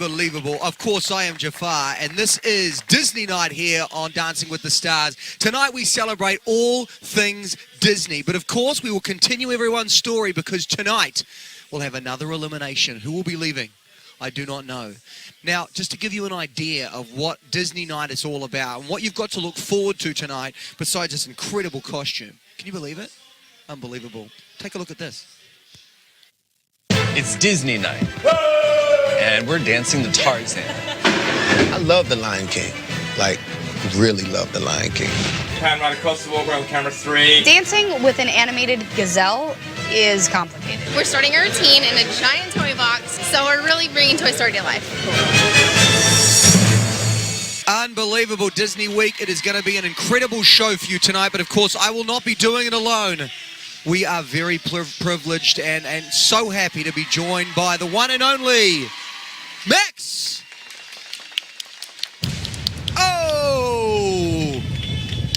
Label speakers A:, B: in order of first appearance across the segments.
A: Unbelievable. Of course, I am Jafar, and this is Disney Night here on Dancing with the Stars. Tonight we celebrate all things Disney, but of course we will continue everyone's story because tonight we'll have another elimination. Who will be leaving? I do not know. Now, just to give you an idea of what Disney Night is all about and what you've got to look forward to tonight, besides this incredible costume. Can you believe it? Unbelievable. Take a look at this.
B: It's Disney Night, and we're dancing the Tarzan.
C: I love The Lion King. Like, really love The Lion King.
D: Pan right across the wall, we're on camera 3.
E: Dancing with an animated gazelle is complicated.
F: We're starting a routine in a giant toy box, so we're really bringing Toy Story to life.
A: Unbelievable Disney Week. It is going to be an incredible show for you tonight, but of course I will not be doing it alone. We are very privileged and so happy to be joined by the one and only Max. Oh!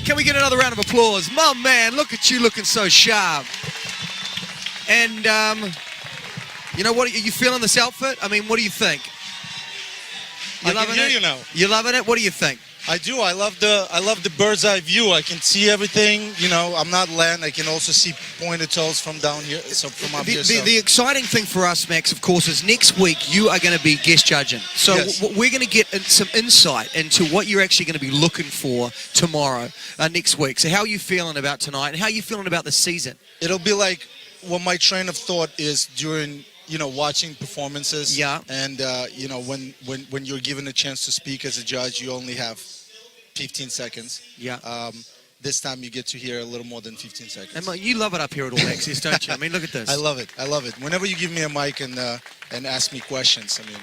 A: Can we get another round of applause? My man, look at you looking so sharp. And, you know what, are you feeling this outfit? I mean, what do you think?
G: I can hear you now.
A: You loving it? What do you think?
G: I do. I love the bird's eye view. I can see everything. You know, I'm not land. I can also see pointed toes from down here, so from up here.
A: The exciting thing for us, Max, of course, is next week you are going to be guest judging. So
G: yes.
A: We're going to get some insight into what you're actually going to be looking for tomorrow, next week. So how are you feeling about tonight, and how are you feeling about the season?
G: It'll be like what my train of thought is during, you know, watching performances.
A: Yeah.
G: And you know, when you're given a chance to speak as a judge, you only have 15 seconds.
A: Yeah.
G: This time you get to hear a little more than 15 seconds.
A: And you love it up here at All Access, don't you? I mean, look at this.
G: I love it. I love it. Whenever you give me a mic and ask me questions, I mean,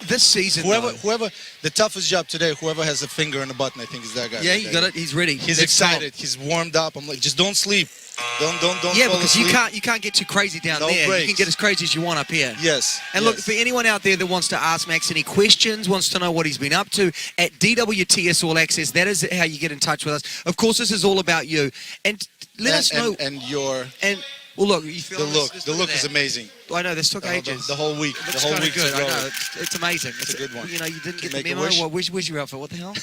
A: this season,
G: whoever, the toughest job today, whoever has a finger in the button, I think is that guy.
A: Yeah, he got it. He's ready.
G: He's excited. He's warmed up. I'm like, just don't sleep. Don't
A: Yeah,
G: fall
A: because
G: asleep.
A: you can't get too crazy down
G: No
A: there.
G: breaks.
A: You can get as crazy as you want up here.
G: Yes.
A: And look, for anyone out there that wants to ask Max any questions, wants to know what he's been up to, at DWTS All Access, that is how you get in touch with us. Of course, this is all about you. And let us know.
G: And your...
A: And, well, look, you feel
G: the look is amazing.
A: I know, this took ages.
G: The whole week.
A: It looks
G: The whole
A: kinda
G: week.
A: good. I know, it's amazing.
G: It's a good one.
A: You know, you didn't get
G: Make
A: the
G: a
A: memo.
G: wish?
A: Well, where's your outfit? What the hell?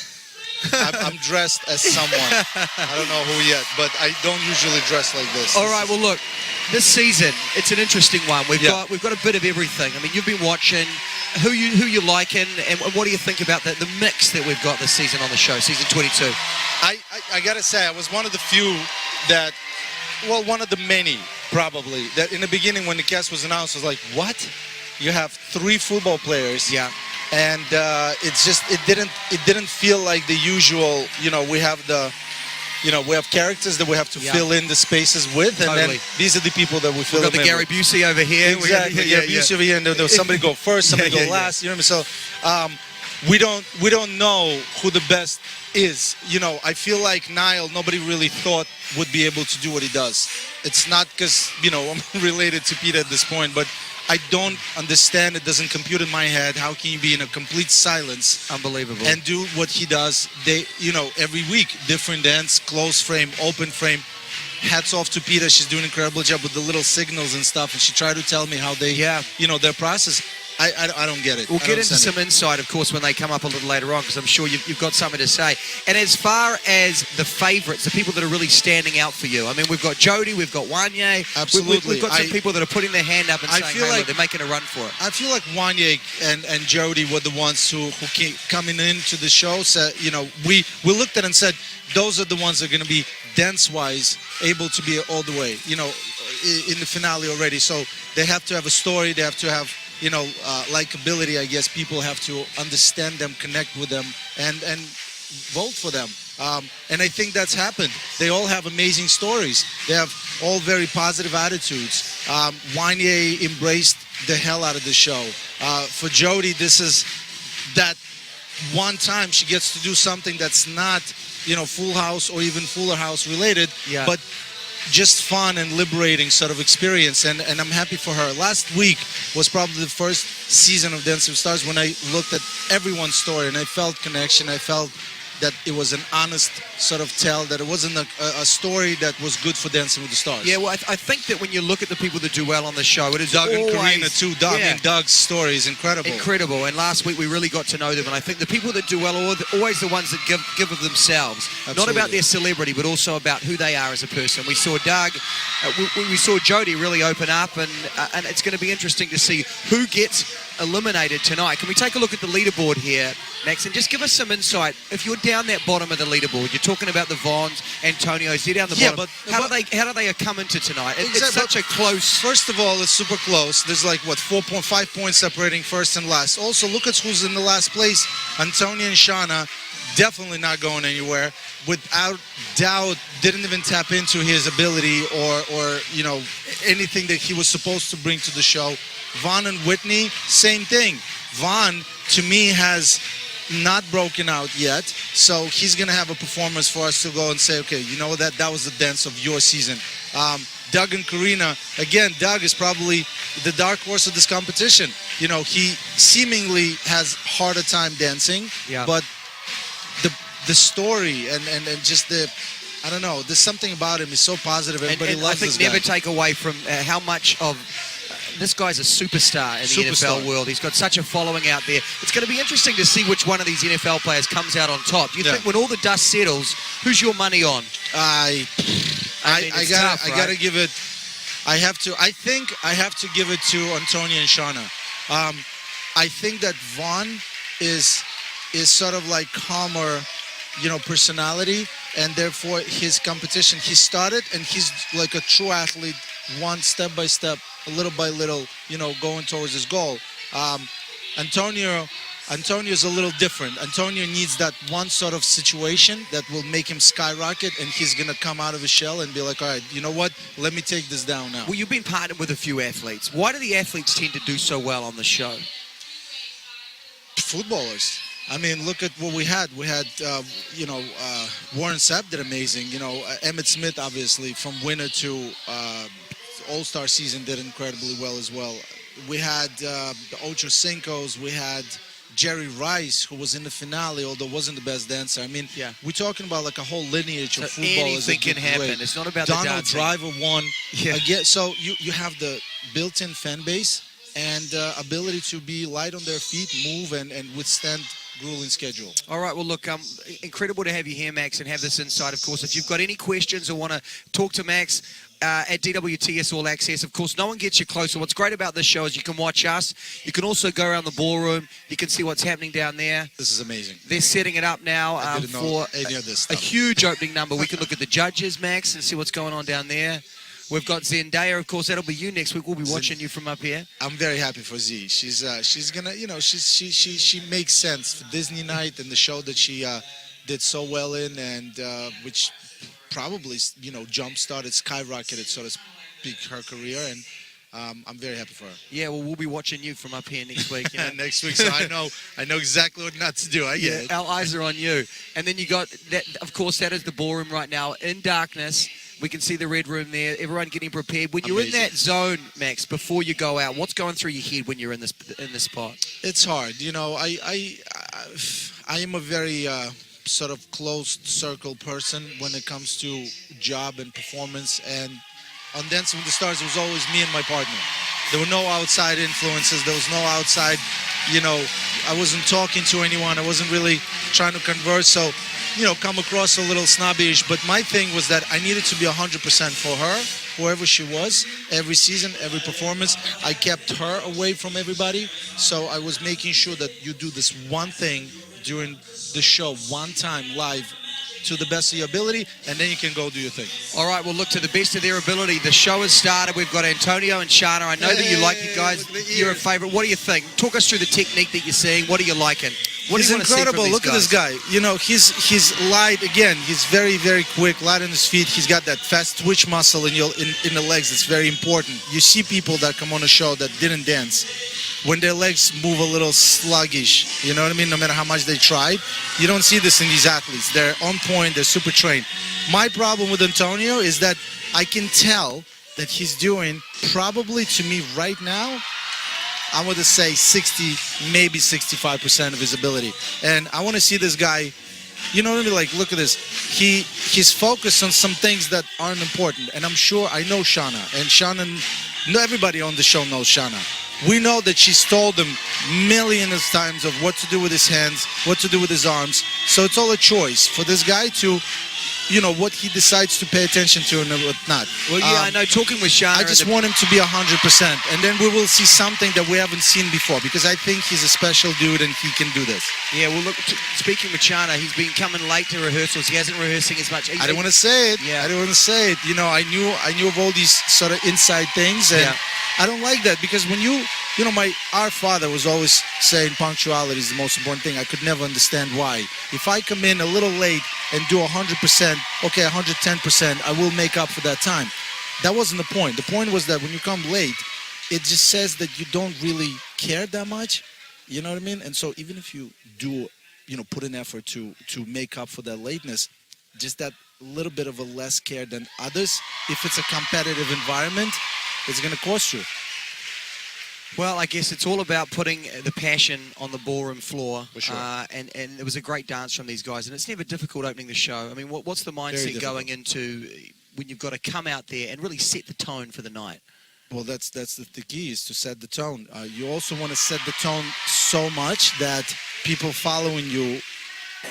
G: I'm dressed as someone. I don't know who yet, but I don't usually dress like this.
A: All right, well, look, this season, it's an interesting one. We've got a bit of everything. I mean, you've been watching. Who you liking, and what do you think about the mix that we've got this season on the show, season 22?
G: I gotta say, I was one of the few that, well, one of the many, probably, that in the beginning when the cast was announced, I was like, what? You have 3 football players.
A: Yeah.
G: And it's just, it didn't feel like the usual, you know, we have characters that we have to fill in the spaces with, and then these are the people that we fill in.
A: We've got the Gary Busey over here.
G: Exactly, Gary Busey over here, and there'll somebody go first, somebody go last, you know what I mean? So we don't know who the best is. You know, I feel like Niall, nobody really thought would be able to do what he does. It's not because, you know, I'm related to Peter at this point, but I don't understand. It doesn't compute in my head. How can you be in a complete silence,
A: unbelievable,
G: and do what he does? You know, every week, different dance, close frame, open frame. Hats off to Peter. She's doing an incredible job with the little signals and stuff. And she tried to tell me how they, you know, their process. I don't get it.
A: We'll get into some insight, of course, when they come up a little later on, because I'm sure you've got something to say. And as far as the favourites, the people that are really standing out for you, I mean, we've got Jody, we've got Wanye.
G: Absolutely.
A: We've got some people that are putting their hand up and saying, hey, look, they're making a run for it.
G: I feel like Wanye and Jody were the ones who came coming into the show. So, you know, we looked at it and said, those are the ones that are going to be dance-wise able to be all the way, you know, in the finale already. So they have to have a story. They have to have, you know, likability, I guess. People have to understand them, connect with them, and vote for them. And I think that's happened. They all have amazing stories. They have all very positive attitudes. Wanye embraced the hell out of the show. For Jody, this is that one time she gets to do something that's not, you know, Full House or even Fuller House related, but just fun and liberating sort of experience, and I'm happy for her. Last week was probably the first season of Dancing with Stars when I looked at everyone's story and I felt connection, I felt that it was an honest sort of tell, that it wasn't a story that was good for Dancing with the Stars.
A: Yeah, well, I think that when you look at the people that do well on the show, it is
G: Doug and
A: always,
G: Karina too. Doug
A: yeah,
G: and Doug's story is incredible.
A: incredible. And last week we really got to know them, and I think the people that do well are always the ones that give of themselves. Not
G: Absolutely.
A: about their celebrity, but also about who they are as a person. We saw Doug, we saw Jody really open up, and it's going to be interesting to see who gets eliminated tonight. Can we take a look at the leaderboard here, Max, and just give us some insight? If you're down that bottom of the leaderboard, you're talking about the Vons, Antonios, they're down the bottom.
G: But
A: how do they come into tonight? It's
G: Exactly.
A: such a close.
G: First of all, it's super close. There's like, 4.5 points separating first and last. Also, look at who's in the last place. Antonia and Shauna, definitely not going anywhere. Without doubt, didn't even tap into his ability or anything that he was supposed to bring to the show. Vaughn and Whitney, same thing. Vaughn, to me, has not broken out yet, so he's going to have a performance for us to go and say, okay, you know that was the dance of your season. Doug and Karina, again, Doug is probably the dark horse of this competition. He seemingly has harder time dancing,
A: Yeah.
G: but the story and just I don't know, there's something about him. He's so positive. Everybody
A: and
G: loves
A: I think
G: this guy.
A: never take away from how much of this guy's a superstar in the
G: Superstar.
A: NFL world. He's got such a following out there. It's going to be interesting to see which one of these NFL players comes out on top. You think when all the dust settles, who's your money on?
G: I gotta give it. I think I have to give it to Antonia and Shauna. I think that Vaughn is sort of like calmer, personality, and therefore his competition. He started, and he's like a true athlete, one step by step, little by little, going towards his goal. Antonio is a little different. Antonio needs that one sort of situation that will make him skyrocket, and he's going to come out of his shell and be like, all right, you know what? Let me take this down now.
A: Well, you've been partnered with a few athletes. Why do the athletes tend to do so well on the show?
G: Footballers. I mean, look at what we had. We had, Warren Sapp did amazing. Emmett Smith, obviously, from winner to All-Star season, did incredibly well as well. We had the Ocho Cincos. We had Jerry Rice, who was in the finale, although wasn't the best dancer. I mean, we're talking about like a whole lineage of footballers.
A: Anything can happen. It's not about the
G: Donald
A: dancing.
G: Driver won.
A: Yeah.
G: Again, so you have the built-in fan base and ability to be light on their feet, move, and withstand grueling schedule.
A: All right, well, look, incredible to have you here, Max, and have this insight, of course. If you've got any questions or want to talk to Max at DWTS All Access, of course, no one gets you closer. What's great about this show is you can watch us. You can also go around the ballroom. You can see what's happening down there.
G: This is amazing.
A: They're setting it up now for
G: any of this
A: a
G: stuff.
A: huge opening number. We can look at the judges, Max, and see what's going on down there. We've got Zendaya, of course. That'll be you next week. We'll be watching you from up here.
G: I'm very happy for Z. She's gonna, she makes sense for Disney Night and the show that she did so well in, and which probably jump-started, skyrocketed, so to speak, her career. And I'm very happy for her.
A: Yeah, well, we'll be watching you from up here next week.
G: Next week, so I know exactly what not to do. I get it.
A: Our eyes are on you. And then you got that. Of course, that is the ballroom right now in darkness. We can see the red room there. Everyone getting prepared. When you're in that zone, Max, before you go out, what's going through your head when you're in this spot?
G: It's hard. I am a very sort of closed circle person when it comes to job and performance. And on Dancing with the Stars, it was always me and my partner. There were no outside influences. There was no outside, I wasn't talking to anyone. I wasn't really trying to converse. So, come across a little snobbish. But my thing was that I needed to be 100% for her, whoever she was, every season, every performance. I kept her away from everybody. So I was making sure that you do this one thing during the show, one time live, to the best of your ability, and then you can go do your thing.
A: All right, well, look, to the best of their ability. The show has started. We've got Antonio and Shauna. I know that you like you guys. You're a favorite. What do you think? Talk us through the technique that you're seeing. What are you liking? What
G: He's
A: do you want to see from
G: incredible.
A: these
G: Look at this guy. He's light again. He's very, very quick, light on his feet. He's got that fast twitch muscle in the legs. That's very important. You see people that come on a show that didn't dance, when their legs move a little sluggish, you know what I mean? No matter how much they tried, you don't see this in these athletes. They're on point. They're super trained. My problem with Antonio is that I can tell that he's doing probably, to me right now, I want to say 60, maybe 65% of his ability. And I want to see this guy you know what I mean? Like, look at this. He's focused on some things that aren't important. And I know Shauna, and Shauna, everybody on the show knows Shauna. We know that she's told him millions of times of what to do with his hands, what to do with his arms. So it's all a choice for this guy to, what he decides to pay attention to and what not.
A: Well, yeah, I know. Talking with Shauna,
G: I just want him to be 100%, and then we will see something that we haven't seen before, because I think he's a special dude and he can do this.
A: Yeah, well, look, speaking with Shauna, he's been coming late to rehearsals. He hasn't rehearsing as much.
G: I don't want to say it.
A: Yeah.
G: I don't want to say it. I knew of all these sort of inside things, and I don't like that, because when our father was always saying punctuality is the most important thing. I could never understand why. If I come in a little late and do 100%, okay, 110%, I will make up for that time. That wasn't the point. The point was that when you come late, it just says that you don't really care that much. You know what I mean? And so even if you do, put an effort to make up for that lateness, just that little bit of a less care than others, if it's a competitive environment, it's going to cost you.
A: Well, I guess it's all about putting the passion on the ballroom floor.
G: For sure.
A: And it was a great dance from these guys. And it's never difficult opening the show. I mean, what's the mindset going into when you've got to come out there and really set the tone for the night?
G: Well, that's the key, is to set the tone. You also want to set the tone so much that people following you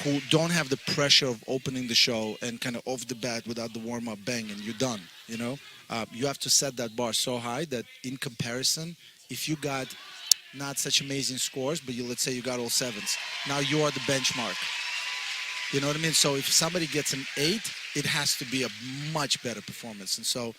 G: who don't have the pressure of opening the show and kind of off the bat without the warm-up bang and you're done, you have to set that bar so high that in comparison, if you got not such amazing scores, but let's say you got all sevens, now you are the benchmark. You know what I mean? So if somebody gets an 8, it has to be a much better performance. And so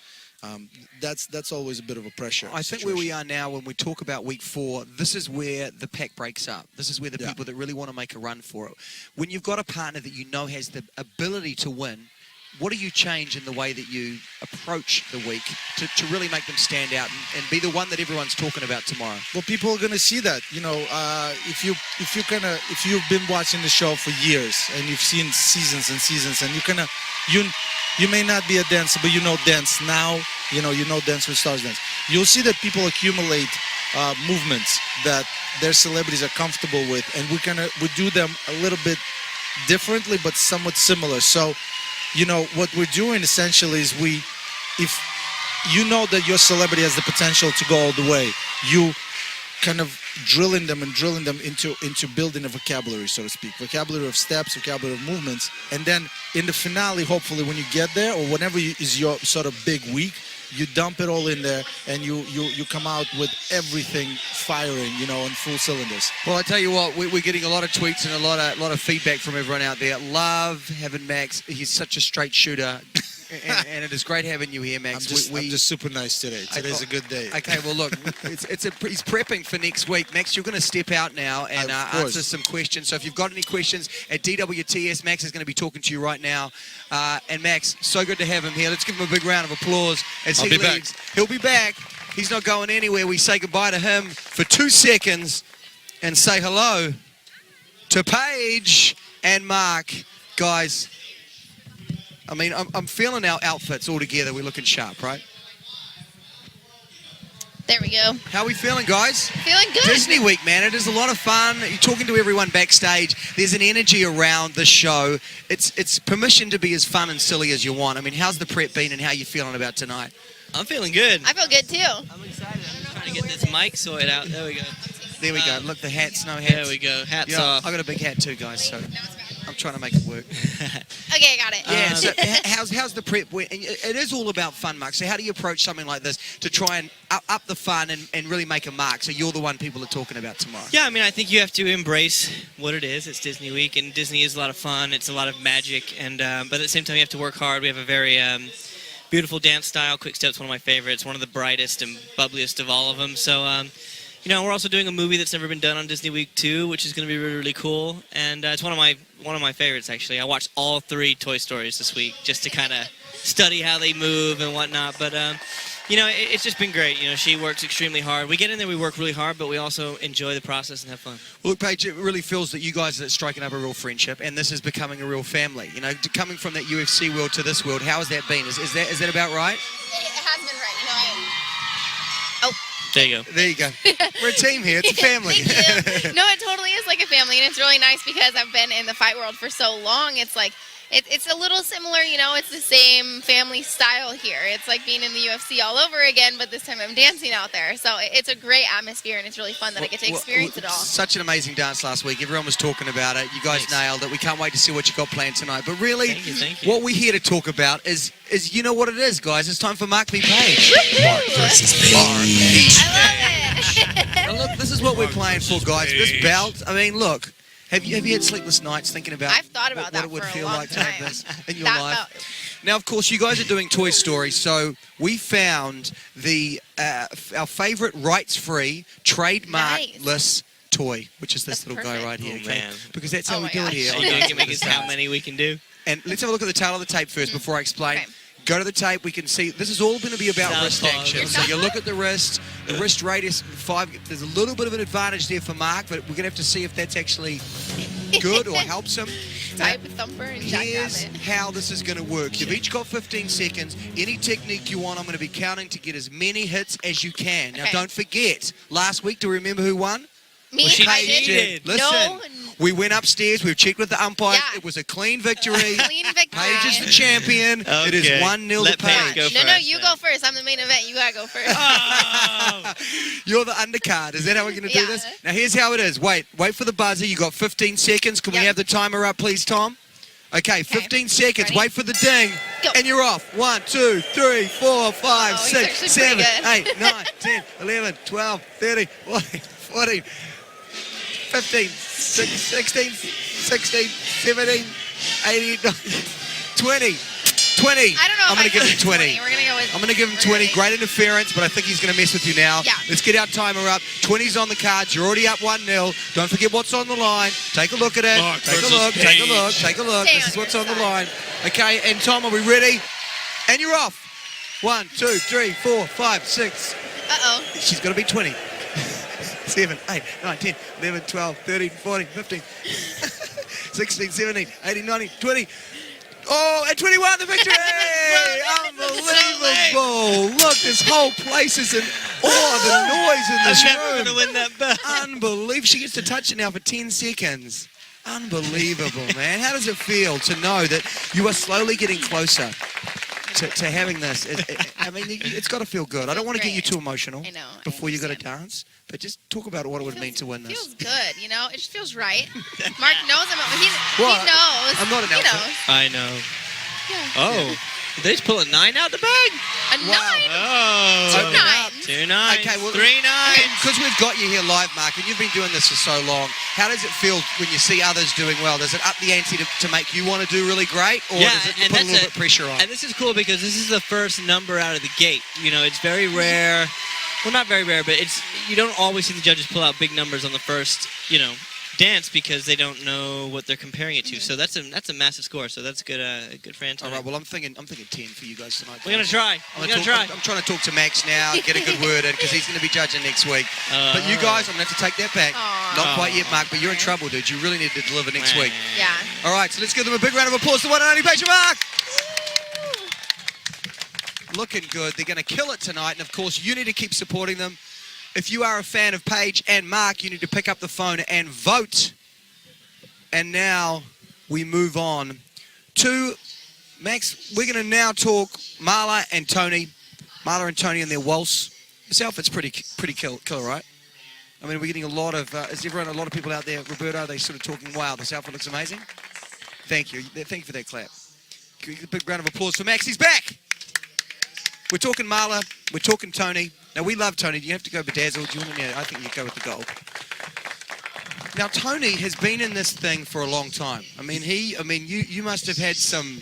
G: that's always a bit of a pressure.
A: I think where we are now, when we talk about week 4, this is where the pack breaks up. This is where the people that really want to make a run for it. When you've got a partner that has the ability to win, what do you change in the way that you approach the week to really make them stand out and be the one that everyone's talking about tomorrow?
G: Well, people are going to see that. If you've been watching the show for years and you've seen seasons and seasons, and you may not be a dancer, but dance now. You know Dance with Stars dance. You'll see that people accumulate movements that their celebrities are comfortable with, and we do them a little bit differently, but somewhat similar. So, what we're doing essentially is if you know that your celebrity has the potential to go all the way, you kind of drilling them into building a vocabulary, so to speak, vocabulary of steps, vocabulary of movements, and then in the finale, hopefully, when you get there, or whenever is your sort of big week, you dump it all in there, and you come out with everything firing, on full cylinders.
A: Well, I tell you what, we're getting a lot of tweets and a lot of feedback from everyone out there. Love having Max. He's such a straight shooter. and it is great having you here, Max.
G: I'm just super nice today. Today's a good day.
A: Okay, well, look, he's prepping for next week. Max, you're going to step out now and answer some questions. So if you've got any questions at DWTS, Max is going to be talking to you right now. And Max, so good to have him here. Let's give him a big round of applause as he leaves. He'll be back. He's not going anywhere. We say goodbye to him for 2 seconds and say hello to Paige and Mark. Guys, I mean, I'm feeling our outfits all together. We're looking sharp, right?
F: There we go.
A: How are we feeling, guys?
F: Feeling good.
A: Disney Week, man. It is a lot of fun. You're talking to everyone backstage. There's an energy around the show. It's permission to be as fun and silly as you want. I mean, how's the prep been and how are you feeling about tonight?
H: I'm feeling good.
F: I feel good, too.
H: I'm excited. I'm just trying to get this mic sorted out. There we go.
A: There we go. Look, the hats, no hats.
H: There we go. Hats off.
A: I got a big hat too, guys, so I'm trying to make it work.
F: Okay, I got it.
A: Yeah, so how's the prep? It is all about fun, Mark. So how do you approach something like this to try and up the fun and really make a mark so you're the one people are talking about tomorrow?
H: Yeah, I mean, I think you have to embrace what it is. It's Disney Week, and Disney is a lot of fun. It's a lot of magic, and but at the same time, you have to work hard. We have a very beautiful dance style. Quick Step's one of my favorites, one of the brightest and bubbliest of all of them. So, we're also doing a movie that's never been done on Disney Week 2, which is going to be really, really cool. And it's one of my favorites, actually. I watched all 3 Toy Stories this week just to kind of study how they move and whatnot. But, it's just been great. She works extremely hard. We get in there, we work really hard, but we also enjoy the process and have fun.
A: Well, look, Paige, it really feels that you guys are striking up a real friendship, and this is becoming a real family. Coming from that UFC world to this world, how has that been? Is that about right?
F: It has been right.
H: There you go.
A: There you go. We're a team here. It's a family.
F: Thank you. No, it totally is like a family, and it's really nice because I've been in the fight world for so long. It's like it's a little similar, you know. It's the same family style here. It's like being in the UFC all over again, but this time I'm dancing out there. So it's a great atmosphere, and it's really fun that I get to experience it all.
A: Such an amazing dance last week. Everyone was talking about it. You guys nailed it. We can't wait to see what you got planned tonight. But really,
H: Thank you.
A: what we're here to talk about is you know what it is, guys. It's time for Mark v. Page.
F: Mark versus Page. I love it.
A: Now look, this is what we're playing for, guys. This belt. I mean, look. Have you had sleepless nights thinking about
F: I've thought about
A: what
F: that
A: it would
F: for a
A: feel
F: long
A: like to have
F: time.
A: this in your
F: That
A: life?
F: felt-
A: Now, of course, you guys are doing Toy Story, so we found our favorite rights-free, trademarkless toy, which is this
F: That's
A: little guy
F: perfect.
A: right here.
H: Oh,
A: okay?
H: man.
A: Because that's how
F: Oh
A: we
F: my
A: do it
F: gosh.
A: here.
H: So
A: on
H: you
A: Dancing
H: can
A: with
H: make
A: the
H: us how
A: Stars.
H: many we can do.
A: And let's have a look at the tail of the tape first before I explain.
F: Okay.
A: Go to the tape. We can see this is all going to be about wrist
H: Southpaw.
A: action. So you look at the wrist. The wrist radius 5. There's a little bit of an advantage there for Mark, but we're going to have to see if that's actually good or helps him.
F: Type thumper and
A: Here's
F: jackrabbit.
A: how this is going to work. You've each got 15 seconds. Any technique you want, I'm going to be counting to get as many hits as you can. Now,
F: Okay.
A: don't forget, last week, do you remember who won?
F: Me,
H: Well, she
F: I
H: cheated.
F: did.
A: Listen,
F: No,
A: we went upstairs. We've checked with the umpires.
F: Yeah.
A: It was a clean victory.
F: clean victory.
A: Paige is the champion. It is
H: Okay.
A: 1-0 to
H: Let Paige
A: Paige.
H: go
F: No,
H: first,
F: you
H: then.
F: go first. I'm the main event. You gotta go first.
H: Oh!
A: You're the undercard. Is that how we're going to do
F: Yeah.
A: this? Now, here's how it is. Wait for the buzzer. You got 15 seconds. Can we
F: Yep.
A: have the timer up, please, Tom? Okay, 15 seconds.
F: Ready?
A: Wait for the ding.
F: Go.
A: And you're off. 1, 2, 3, 4, 5,
F: Oh, he's
A: 6,
F: actually
A: 7,
F: pretty good.
A: 8, 9, 10, 11, 12, 13, 14, 14, 15, 16, 17, 18, 20. 20.
F: I don't know.
A: I'm going to give him 20.
F: We're gonna go with.
A: I'm going to give him 20.
F: Really?
A: Great interference, but I think he's going to mess with you now.
F: Yeah.
A: Let's get our timer up. 20's on the cards. You're already up 1-0. Don't forget what's on the line. Take a look at it.
D: Mark
A: Take a
D: versus
A: look. Take a
D: Paige.
A: look. Take a look.
F: Stay
A: This
F: on
A: is what's
F: your
A: on the
F: side.
A: line. Okay, and Tom, are we ready? And you're off. 1, 2, 3, 4, 5, 6.
F: Uh-oh.
A: She's got to be 20. 7, 8, 9, 10, 11, 12, 13, 14, 15, 16, 17, 18, 19, 20. Oh, and 21, the victory! Unbelievable! Look, this whole place is in awe of the noise in this
H: I'm never
A: room.
H: going to win that bet.
A: Unbelievable. She gets to touch it now for 10 seconds. Unbelievable, man. How does it feel to know that you are slowly getting closer to having this? I mean, it's got to feel good. I don't want to get you too emotional
F: I know, I
A: before you got to
F: understand.
A: dance, but just talk about what it would mean to win this.
F: Feels good, you know. It just feels right. Mark knows
A: Well,
F: he knows.
A: I'm not an
F: He
A: elf.
F: knows.
H: I know.
F: Yeah.
H: Oh. Did they just pull a 9 out the bag?
F: A 9.
H: Oh.
F: 2 9s.
H: 2 9s.
A: Okay, well,
H: 3 9s.
A: Because we've got you here live, Mark, and you've been doing this for so long, how does it feel when you see others doing well? Does it up the ante to make you want to do really great, or
H: Yeah,
A: does it
H: and
A: put a
H: that's
A: little bit of pressure on?
H: And this is cool because this is the first number out of the gate. You know, it's very rare. Well, not very rare, but you don't always see the judges pull out big numbers on the first, dance because they don't know what they're comparing it to. So that's a massive score. So that's good. Good for
A: All
H: Antonio.
A: right, well, I'm thinking 10 for you guys tonight.
H: We're gonna try.
A: I'm
H: We're
A: gonna
H: gonna try.
A: I'm trying to talk to Max now, get a good word in, because he's going to be judging next week. But you guys, I'm going to have to take that back.
F: Aw.
A: Not quite yet, Mark, but you're in trouble, dude. You really need to deliver next week.
F: Yeah.
A: All right, so let's give them a big round of applause to one and only Paige and Mark. Looking good. They're going to kill it tonight, and of course, you need to keep supporting them. If you are a fan of Paige and Mark, you need to pick up the phone and vote. And now we move on to Max. We're going to now talk Marla and Tony. Marla and Tony and their waltz. This outfit's pretty killer, right? I mean, we're getting a lot of a lot of people out there. Roberto, they sort of talking, wow, this outfit looks amazing. Thank you. Thank you for that clap. Can we get a big round of applause for Max? He's back. We're talking Marla. We're talking Tony. Now, we love Tony. Do you have to go bedazzled? Do you want to? Yeah, I think you go with the gold. Now, Tony has been in this thing for a long time. I mean, you must have had some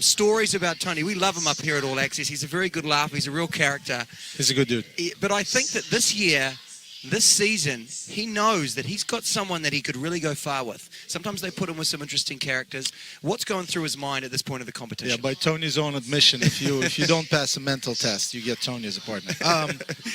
A: stories about Tony. We love him up here at All Access. He's a very good laugher. He's a real character.
G: He's a good dude.
A: But I think that this season, he knows that he's got someone that he could really go far with. Sometimes they put him with some interesting characters. What's going through his mind at this point of the competition?
G: Yeah, by Tony's own admission, if you don't pass a mental test, you get Tony as a partner.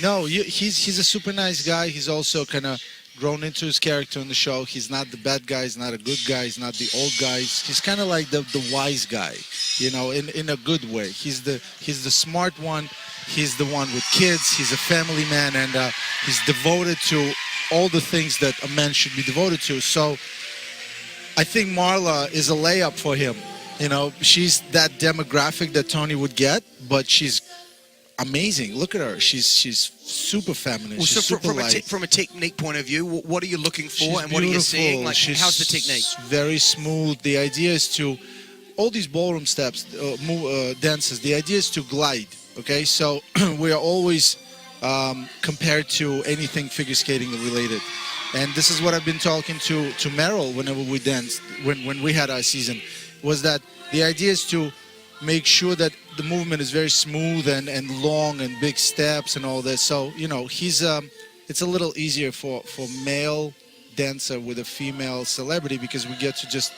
G: No, he's a super nice guy. He's also kind of grown into his character in the show. He's not the bad guy. He's not a good guy. He's not the old guy. He's kind of like the wise guy, in a good way. He's the smart one. He's the one with kids. He's a family man, and he's devoted to all the things that a man should be devoted to. So I think Marla is a layup for him. You know, she's that demographic that Tony would get, but she's amazing. Look at her. She's super feminine.
A: Well,
G: She's
A: so
G: super light.
A: from a technique point of view, what are you looking for
G: She's
A: and what are you seeing?
G: beautiful.
A: Like,
G: She's
A: how's the technique?
G: Very smooth. The idea is to, all these ballroom steps, dances, the idea is to glide, okay? So we are always compared to anything figure skating related. And this is what I've been talking to Meryl whenever we danced, when we had our season, was that the idea is to make sure that the movement is very smooth and long and big steps and all this. So, you know, he's it's a little easier for male dancer with a female celebrity because we get to just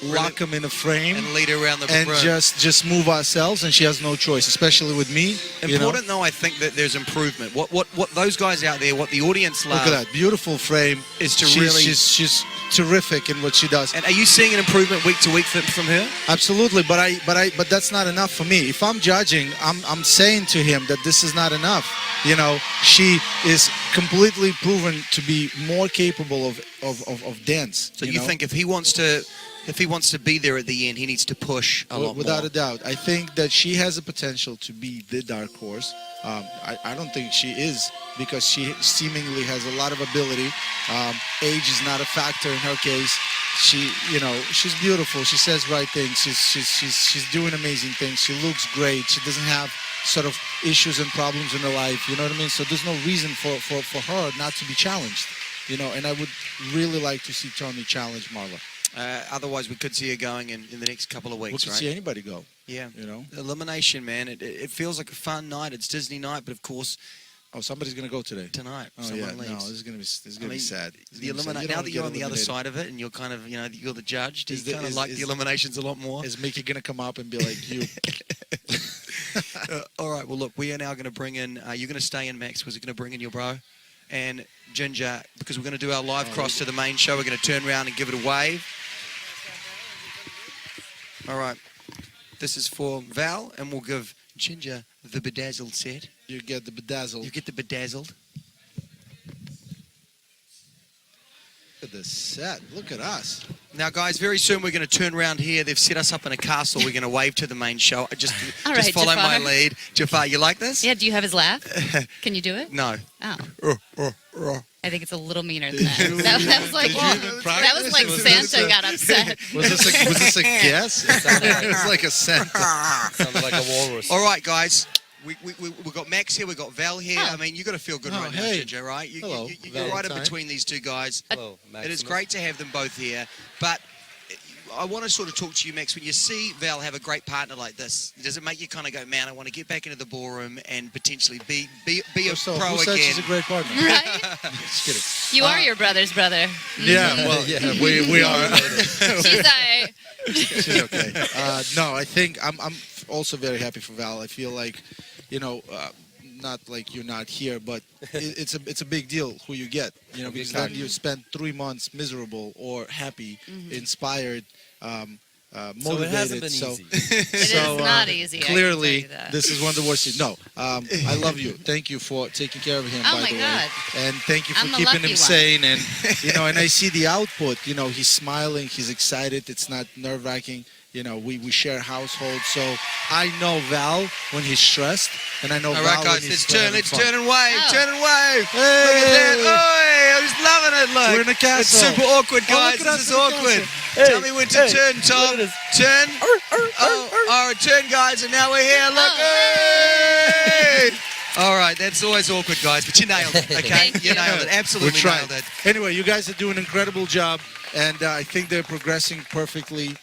G: lock him in a frame
A: And lead her around the
G: and
A: room.
G: just move ourselves, and she has no choice, especially with me.
A: Important though, I think that there's improvement. What those guys out there, what the audience
G: Look
A: love
G: at that beautiful frame.
A: is to
G: she's,
A: really.
G: she's terrific in what she does.
A: And are you seeing an improvement week to week from her?
G: Absolutely, but that's not enough for me. If I'm judging, I'm saying to him that this is not enough. You know, she is completely proven to be more capable of dance.
A: So you
G: know?
A: think if he wants to be there at the end, he needs to push a lot
G: Without
A: more.
G: a doubt. I think that she has the potential to be the dark horse. I don't think she is, because she seemingly has a lot of ability. Age is not a factor in her case. She's beautiful. She says right things. She's doing amazing things. She looks great. She doesn't have sort of issues and problems in her life. You know what I mean? So there's no reason for her not to be challenged. You know, and I would really like to see Tony challenge Marla.
A: Otherwise, we could see her going in the next couple of
G: We
A: weeks,
G: could
A: right?
G: see anybody go.
A: Yeah.
G: You know?
A: Elimination, man. It feels like a fun night. It's Disney night, but of course,
G: Oh, somebody's gonna go today.
A: tonight
G: Oh
A: someone
G: yeah, no,
A: leaves.
G: this is gonna be
A: I mean,
G: sad.
A: The now that you're on the other side of it and you're kind of, you're the judge, do you kind of like the eliminations a lot more?
G: Is Mickey gonna come up and be like, you?
A: All right, well, look, we are now going to bring in, you're going to stay in, Max, because we're going to bring in your bro and Ginger, because we're going to do our live cross to the main show. We're going to turn around and give it a wave. All right, this is for Val, and we'll give Ginger the bedazzled set.
G: You get the bedazzled.
A: You get the bedazzled.
G: Look at this set. Look at us.
A: Now, guys, very soon we're going to turn around here. They've set us up in a castle. We're going to wave to the main show. Just
I: All right,
A: follow my
I: Jafar.
A: lead. Jafar, you like this?
I: Yeah, do you have his laugh? Can you do it?
A: No.
I: Oh. I think it's a little meaner than that. That was like,
G: Did you even
I: that
G: practice?
I: was like
G: Was this
I: Santa
G: a-
I: got upset.
G: Was this a guess? It was like a Santa.
B: Sounds like a walrus.
A: All right, guys. We've got Max here, we've got Val here.
I: Oh.
A: I mean, you've got to feel good
G: Oh,
A: right now,
G: hey.
A: Ginger, right?
G: Hello,
A: You're right in
G: Valentine.
A: between these two guys.
B: Hello,
A: It is great to have them both here. But I want to sort of talk to you, Max. When you see Val have a great partner like this, does it make you kind of go, man, I want to get back into the ballroom and potentially be a
G: So,
A: pro
G: who said
A: again?
G: she's a great partner?
I: Right?
G: Just kidding.
I: You are your brother's brother.
G: Yeah, well, we are.
I: She's
G: She's okay. No, I think I'm also very happy for Val. I feel like, not like you're not here, but it's a big deal who you get, because then you spend 3 months miserable or happy, inspired, motivated.
B: it hasn't been easy.
I: It is not easy, I can
G: Clearly,
I: tell you that.
G: this is one of the worst things. No, I love you. Thank you for taking care of him.
I: Oh
G: by
I: my
G: the
I: God.
G: way, and thank you for
I: I'm the
G: keeping
I: lucky
G: him
I: one.
G: sane. And and I see the output. He's smiling. He's excited. It's not nerve-wracking. We share household, so I know Val when he's stressed, and I know
A: All
G: Val
A: right,
G: when
A: guys,
G: he's
A: let's turn and wave.
I: Oh.
A: Turn and wave.
G: Hey!
A: Look at that. Oi, I'm just loving it. Look.
G: We're in a castle.
A: It's super awkward,
G: Oh,
A: guys.
G: look at
A: This is
G: us in the
A: awkward.
G: castle.
A: Tell me when to turn, Tom. Turn. All right, turn, guys, and now we're here. Look. Hey! All right, that's always awkward, guys, but you nailed it, okay?
I: Thank
A: You
I: you.
A: nailed it.
G: We're
A: Absolutely
G: trying.
A: nailed it.
G: Anyway, you guys are doing an incredible job, and I think they're progressing perfectly.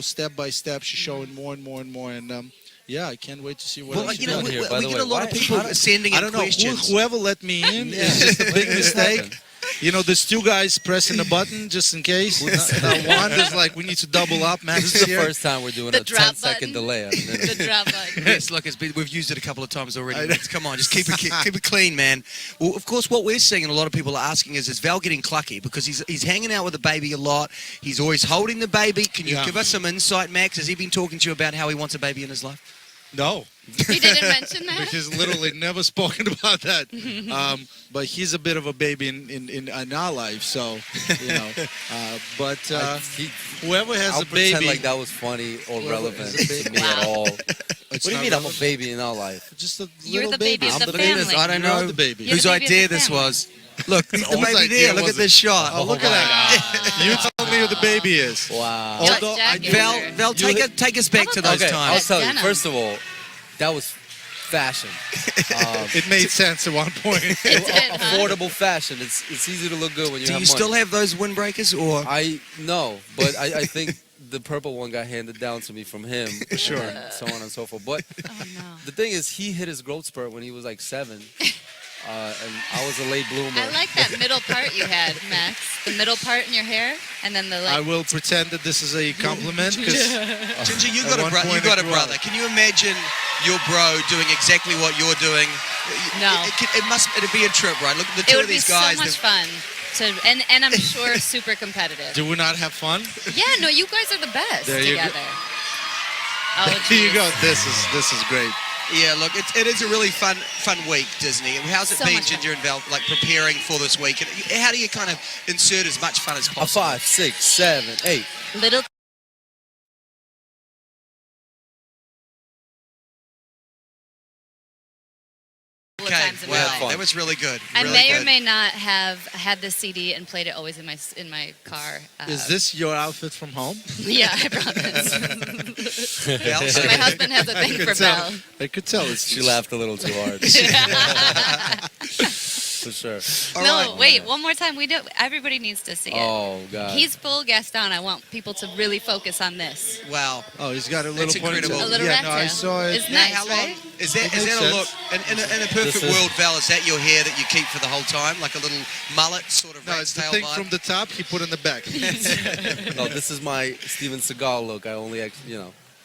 G: Step by step, she's showing more and more and more, and I can't wait to see what
A: Well,
G: else she
B: doing
G: does.
B: here,
A: we
B: by the
A: get
B: way?
A: a lot of
B: Why-
A: people
B: I don't-
A: sending
G: I
A: in
G: don't know.
A: questions.
G: Whoever let me in is just a big mistake. There's two guys pressing the button just in case. One is like, we need to double up. Max
B: This is the
G: here.
B: first time we're doing
I: The
B: a
I: drop
B: 10-second
I: button.
B: delay.
I: The drop button.
A: Yes, look, we've used it a couple of times
G: I
A: already.
G: know.
A: Come on, just keep it clean, man. Well, of course, what we're seeing and a lot of people are asking is Val getting clucky? Because he's hanging out with the baby a lot. He's always holding the baby. Can you
G: Yeah.
A: give us some insight, Max? Has he been talking to you about how he wants a baby in his life?
G: No.
I: You didn't mention that?
G: Because literally never spoken about that. But he's a bit of a baby in our life, so you know. But whoever has
J: I'll
G: a
J: pretend
G: baby,
J: like that was funny or
G: Whoever
J: relevant
G: has a
J: to
G: baby.
J: me at all.
G: it's
J: What do you
G: not
J: mean I'm a
G: relevant.
J: baby in our life?
G: Just a
I: You're
G: little
I: the baby of
J: I'm
I: the
J: the baby.
I: family.
A: I don't
G: You're
A: know
G: the baby.
I: You're
A: whose
I: the baby of the
A: idea this
I: family.
A: was. Look, the
G: Whose
A: baby
G: idea
A: there. Look
G: was
A: at this shot.
G: Oh, look at that. You tell me who the baby is.
J: Wow.
I: What
G: Although I
I: jacket?
G: do-
A: Val, take us back to those
J: Okay, I'll
A: times.
J: tell you.
I: Denim.
J: First of all, that was fashion.
G: It made sense at one point.
I: It did, huh?
J: Affordable fashion. It's easy to look good when you
A: Do
J: have
A: you
J: money.
A: still have those windbreakers, or
J: No, but I think the purple one got handed down to me from him.
G: Sure.
J: And so on and so forth. But
I: Oh, no.
J: the thing is, he hit his growth spurt when he was like 7. And I was a late bloomer.
I: I like that middle part you had, Max. The middle part in your hair, and then the
G: I
I: like.
G: will pretend that this is a compliment because
A: Ginger, you
G: At
A: got a
G: one
A: brother. You
G: point
A: got a
G: it grew
A: brother.
G: out.
A: Can you imagine your bro doing exactly what you're doing?
I: No.
A: It'd be a trip, right? Look at the
I: It
A: two
I: would
A: of
I: be
A: these
I: so
A: guys.
I: much fun. And I'm sure super competitive.
G: do we not have fun?
I: Yeah, no, you guys are the best
G: There you go.
I: together. Oh,
G: Here you
I: geez.
G: go. This is great.
A: Yeah, look, it is a really fun week, Disney. How's it
I: So
A: been,
I: much fun.
A: Ginger and Val, like preparing for this week? And how do you kind of insert as much fun as
J: A
A: possible?
J: 5, 6, 7, 8.
I: Little
A: Okay,
I: times in my
A: wow,
I: life.
A: that was really good.
I: I
A: really
I: may
A: good.
I: or may not have had this CD and played it always in my car.
G: Is this your outfit from home?
I: Yeah, I promise.
A: Val, so-
I: My husband has a thing for Belle.
G: I could tell.
J: She laughed a little too hard. For sure.
A: All
I: No,
A: right.
I: wait, one more time. We do. Everybody needs to see it.
J: Oh, God.
I: He's full Gaston. I want people to really focus on this.
A: Wow.
G: Oh, he's got a little
A: That's incredible.
G: ponytail.
I: A little
G: yeah,
I: rat
G: no, I
I: tail.
G: saw it.
I: It's
A: Now,
I: nice,
A: how long
I: right?
A: is that?
G: It
A: Is
G: makes
A: that a
G: sense.
A: look? In a perfect
J: This is-
A: world, Val, is that your hair that you keep for the whole time, like a little mullet sort of
G: No,
A: rat's
G: it's the
A: tail
G: thing
A: vibe?
G: from the top. He put in the back.
J: No, this is my Steven Seagal look. I only, I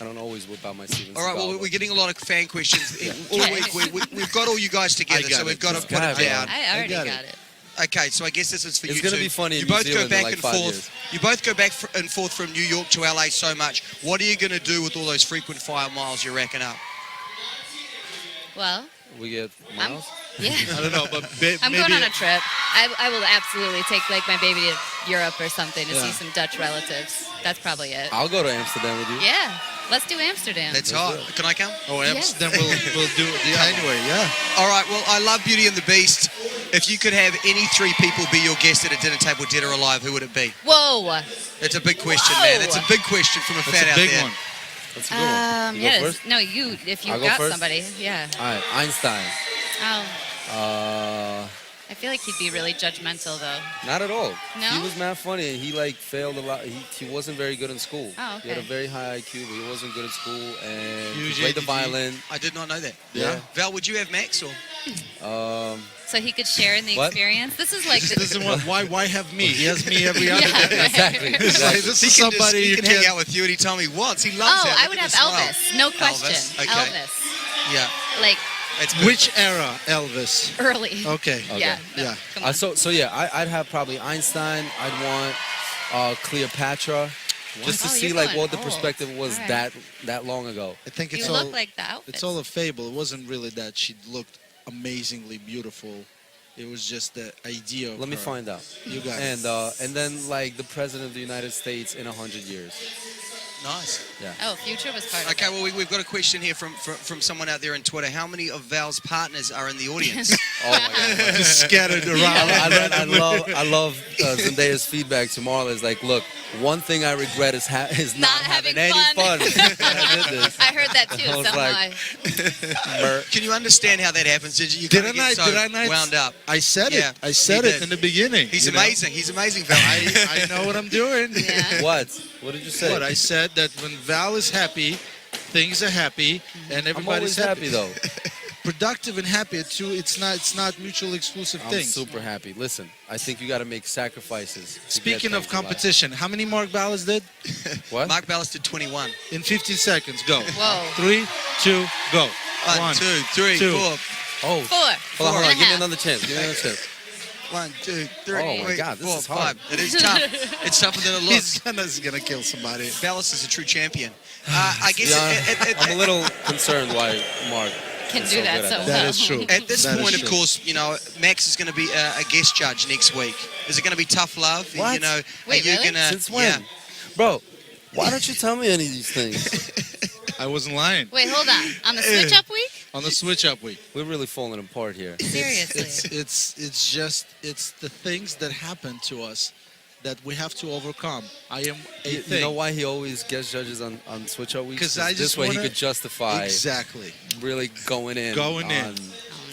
J: don't always whip out my Steven Seagal.
A: All right, well,
J: look.
A: we're getting a lot of fan questions. All week, we've got all you guys together,
G: got
A: so
G: it.
A: we've got to
J: Just
A: put it
J: have it.
A: down.
I: I already
G: got
I: got
G: it.
I: it.
A: Okay, so I guess this is for
J: It's
A: you
J: gonna
A: two.
J: be funny in
A: You
J: New
A: both go
J: Zealand in
A: back
J: like
A: and
J: 5
A: forth.
J: years.
A: You both go back and forth from New York to LA so much. What are you going to do with all those frequent flyer miles you're racking up?
I: Well,
J: We get
I: I'm,
J: miles?
I: yeah.
G: I don't know, but
I: I'm
G: maybe
I: going on a trip. I will absolutely take like my baby to Europe or something to
G: Yeah.
I: see some Dutch relatives. That's probably it.
J: I'll go to Amsterdam with you.
I: Yeah, let's do Amsterdam.
A: That's hot. Can I come?
G: Oh,
I: Yes.
G: Amsterdam we'll do it. Yeah, anyway, yeah.
A: All right, well, I love Beauty and the Beast. If you could have any 3 people be your guest at a dinner table, dead or alive, who would it be?
I: Whoa.
A: That's a big question,
I: Whoa.
A: man. It's a big question from a
G: That's
A: fan
G: a
A: out
G: big
A: there.
G: one.
J: That's a good one. You go
I: Yes.
J: first?
I: No, you. If you
J: I'll go
I: got
J: first?
I: somebody, yeah.
J: All right, Einstein.
I: Oh,
J: Uh,
I: I feel like he'd be really judgmental though.
J: Not at all.
I: No?
J: He was mad funny, and he like failed a lot. He wasn't very good in school.
I: Oh,
J: He had a
I: okay.
J: very high IQ, but he wasn't good at school, and
G: Huge
J: he played the
G: ADD.
J: violin.
A: I did not know that.
J: Yeah.
A: Val, would you have Max or?
I: So he could share in the
J: What?
I: experience. This is like
G: He doesn't want, why have me? He has me every other
I: Yeah.
G: day.
J: Exactly.
G: It's like, this
A: He
G: is
A: can,
G: somebody
A: he
G: you
A: can
G: can
A: hang out with you anytime he wants. He loves
I: Oh,
A: that.
I: I
A: Look
I: would
A: at
I: have
A: the smile.
I: Elvis. No question.
A: Elvis, okay.
I: Elvis.
A: Yeah,
I: Like
A: it's good.
G: Which era, Elvis?
I: early.
G: Okay.
I: Yeah. No,
G: Yeah.
I: Come on.
J: So yeah, I'd have probably Einstein. I'd want Cleopatra, just to
I: Oh,
J: see
I: you're
J: like
I: going
J: what the
I: old.
J: perspective was
I: All right.
J: that long ago.
G: I think it's
I: You
G: all
I: look like the outfits.
G: it's all a fable. It wasn't really that she looked amazingly beautiful. It was just the idea of
J: Let me
G: her.
J: find out.
G: You got it.
J: And then like the president of the United States in 100 years.
A: Nice.
J: Yeah.
I: Oh, Future was part
A: Okay,
I: of it.
A: well, we've got a question here from someone out there on Twitter. How many of Val's partners are in the audience?
J: Oh my God.
G: Just scattered around.
J: I love Zendaya's feedback to Marla. Is like, look, one thing I regret is not having any fun. when I did this.
I: I heard that too.
J: I was
I: Somehow.
J: like,
A: Can you understand how that happens? Did you kind of get so wound up?
G: I said
A: Yeah,
G: it. I said
A: he
G: it
A: did.
G: in the beginning.
A: He's
G: you know?
A: amazing. He's amazing, Val.
G: I know what I'm doing.
I: Yeah.
J: what? What did you say?
G: What I said that when Val is happy, things are happy, and
J: I'm
G: everybody's
J: always happy though.
G: Productive and happy are two. It's not mutually exclusive
J: I'm
G: things.
J: super happy. Listen, I think you got to make sacrifices. to get
G: Speaking of
J: things in life.
G: competition, how many Mark Ballas did?
J: What?
A: Mark Ballas did 21.
G: In 15 seconds, go.
I: Whoa.
G: 3, 2, go.
A: 1, 2, 3,
G: 2.
A: 4.
J: Oh,
I: 4.
J: hold on.
I: and a
J: Give me
I: half.
J: another chance. Give me another chance.
G: 1, 2, 3.
J: Oh my God, this
A: 4,
J: is hard.
A: 5. It is tough. It's tougher than it looks.
G: He's gonna kill somebody.
A: Bellis is a true champion. I guess
J: Yeah, I'm a little concerned why Mark
I: Can
J: is
I: do
J: so
I: that
J: good at
I: so
J: that.
I: well.
G: That is true.
A: at this
G: That is
A: point, of
G: true.
A: course, you know, Max is going to be a guest judge next week. Is it going to be tough love?
J: What?
A: You know,
I: Wait,
A: are you
I: really?
A: gonna?
J: Since when? Bro, why don't you tell me any of these things?
G: I wasn't lying.
I: Wait, hold on. On the switch up week?
G: On the switch up week.
J: We're really falling apart here.
I: Seriously.
G: It's the things that happen to us that we have to overcome. I am a
J: You
G: thing.
J: know why he always gets judges on Switch Out weeks?
G: 'Cause I
J: this
G: just
J: way he
G: wanna-
J: could justify
G: Exactly.
J: really going in.
G: Going in.
J: on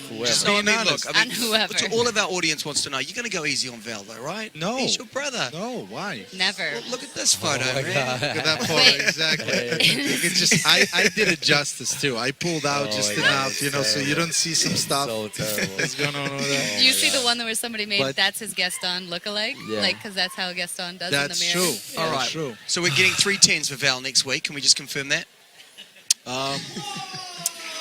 J: whoever.
A: So I
G: Being
A: mean,
G: honest.
A: look, I
I: On
A: mean,
I: whoever.
A: to all of our audience wants to know, you're going to go easy on Val, though, right?
G: No.
A: He's your brother.
G: No, why?
I: Never.
A: Well, look at this photo,
J: Oh my
A: man.
J: God.
G: Look at that photo,
I: Wait.
G: exactly.
J: Hey.
G: You can just, I did it justice too. I pulled out
J: Oh
G: just
J: my God,
G: enough,
J: it's
G: you know, so you
J: terrible.
G: don't see some stuff
J: So terrible.
G: that's going on over there.
I: Do you see the one where somebody made
G: But-
I: that's his Gaston lookalike?
J: Yeah.
I: Like, because that's how Gaston does
G: That's
I: in the mirror.
G: true.
A: All
G: That's
A: right.
G: true.
A: So we're getting 3 10s for Val next week. Can we just confirm that?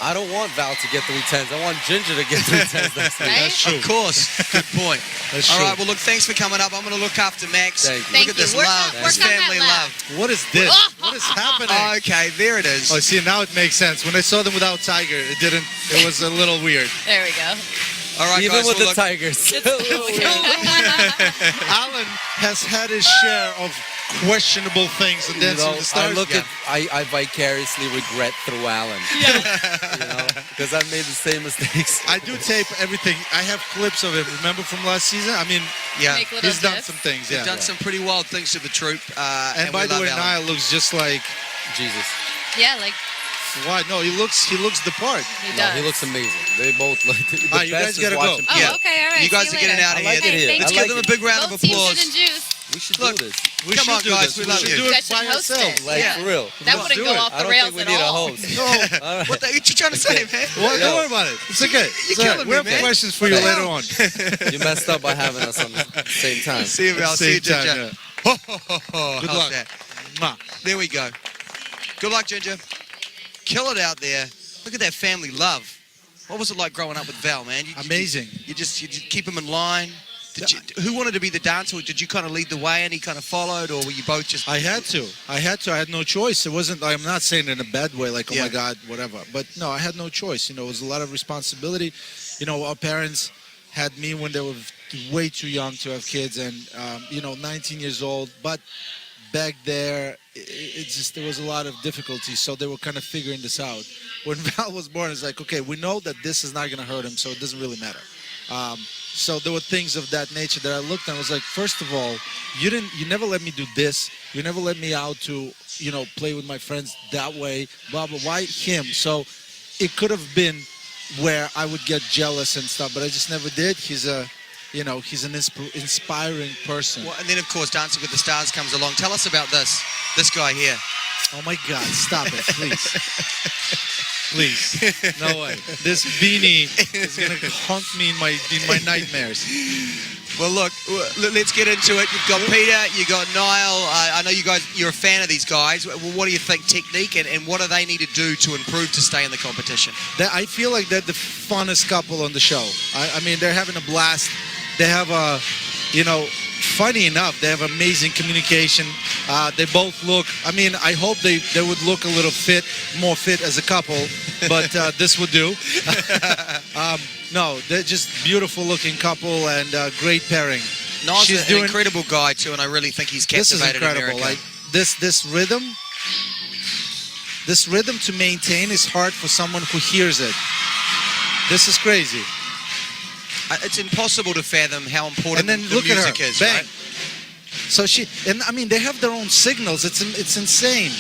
J: I don't want Val to get 3 10s. I want Ginger to get 3 10s next week.
I: Right?
G: That's true.
A: Of course. Good point.
G: That's
A: All
G: true.
A: right. Well, look, thanks for coming up. I'm going to look after Max.
J: Thank you.
A: Look
I: Thank
A: at this
I: you. Work
A: love,
I: on-
A: this
I: work on that
A: family
I: laugh.
A: love.
G: What is this? What is happening?
A: Okay, there it is.
G: Oh, see, now it makes sense. When I saw them without Tiger, it didn't. It was a little weird.
I: There we go.
A: All right,
J: Even
A: guys.
J: with
A: well,
J: the
A: look,
J: Tigers.
G: Alan has had his share of questionable things and
J: You
G: Dancing
J: know,
G: with the Stars.
J: I look at, I vicariously regret through Alan. You know, because I've made the same mistakes.
G: I do tape everything. I have clips of him. Remember from last season? I mean,
A: yeah.
I: Make little
G: he's done
I: gifs.
G: some things.
A: You've
G: Yeah.
A: done some pretty wild things to the troop.
G: And by
A: we
G: the
A: love
G: way,
A: Alan.
G: Niall looks just like.
J: Jesus.
I: Yeah, like,
G: Why? No, he looks the part.
I: he
J: No,
I: does.
J: he looks amazing. They both look. The
G: All right, you
J: best
G: guys gotta
J: is
G: go.
J: watching
I: Oh,
A: Yeah.
I: okay, all right.
A: You guys
I: see
A: are
I: you
A: getting
I: later.
A: out of
J: I like
A: here.
J: it here.
A: Let's
J: I
A: give
J: like
A: them a
J: it.
A: big round of
I: Both teams
A: applause.
I: gin and juice.
J: We should
A: Look,
J: do this.
G: We
A: Come
G: should
A: on,
G: do
A: guys,
G: this.
A: we
G: We
A: love
G: should
A: you.
G: do
I: You
G: it
I: guys
G: by
I: should host
G: ourselves.
I: it.
J: Like,
A: Yeah.
J: for real.
I: That
G: Let's
I: wouldn't
G: do
I: go
G: it.
I: off
J: I
I: the
J: don't
I: rails
J: think we
I: at
J: need a
I: all.
J: host.
A: No.
J: All right.
A: What you trying to say, man?
G: Well,
J: Yo.
G: don't worry about it. It's okay. It's
A: You're
G: all right.
A: killing
G: We
A: me,
G: have
A: man.
G: questions for you
A: What the
G: later
A: hell?
G: on.
J: You messed up by having us on the same time.
A: See you, Val. See you,
G: Same time,
A: Ginger.
G: yeah. Good
A: How's
G: luck.
A: that?
G: Mwah.
A: There we go. Good luck, Ginger. Kill it out there. Look at that family love. What was it like growing up with Val, man?
G: Amazing.
A: You just keep him in line. Who wanted to be the dancer? Or did you kind of lead the way and he kind of followed, or were you both just?
G: I had to. I had no choice. It wasn't. I'm not saying it in a bad way, like, oh
A: Yeah.
G: my God, whatever. But no, I had no choice. You know, it was a lot of responsibility. You know, our parents had me when they were way too young to have kids, and 19 years old. But back there, there was a lot of difficulties. So they were kind of figuring this out. When Val was born, it's like, okay, we know that this is not going to hurt him, so it doesn't really matter. So there were things of that nature that I looked and was like, first of all, you never let me do this. You never let me out to, play with my friends that way, blah, blah. Why him? So it could have been where I would get jealous and stuff, but I just never did. He's he's an inspiring person.
A: Well, and then, of course, Dancing with the Stars comes along. Tell us about this guy here.
G: Oh my God, stop it, please. Please. No way. This beanie is going to haunt me in my nightmares.
A: Well, look, let's get into it. You've got Peter, you got Niall. I know you're a fan of these guys. Well, what do you think technique and what do they need to do to improve to stay in the competition?
G: I feel like they're the funnest couple on the show. I mean, they're having a blast. They have funny enough, they have amazing communication. They both look, I hope they would look a little more fit as a couple, but this would do. No, they're just beautiful looking couple and great pairing.
A: Niall's an incredible guy too, and I really think he's captivated
G: This is incredible.
A: America.
G: Like this rhythm to maintain is hard for someone who hears it. This is crazy.
A: It's impossible to fathom how important
G: And then
A: the
G: look at
A: music
G: her,
A: is,
G: bang.
A: right?
G: So they have their own signals. It's insane.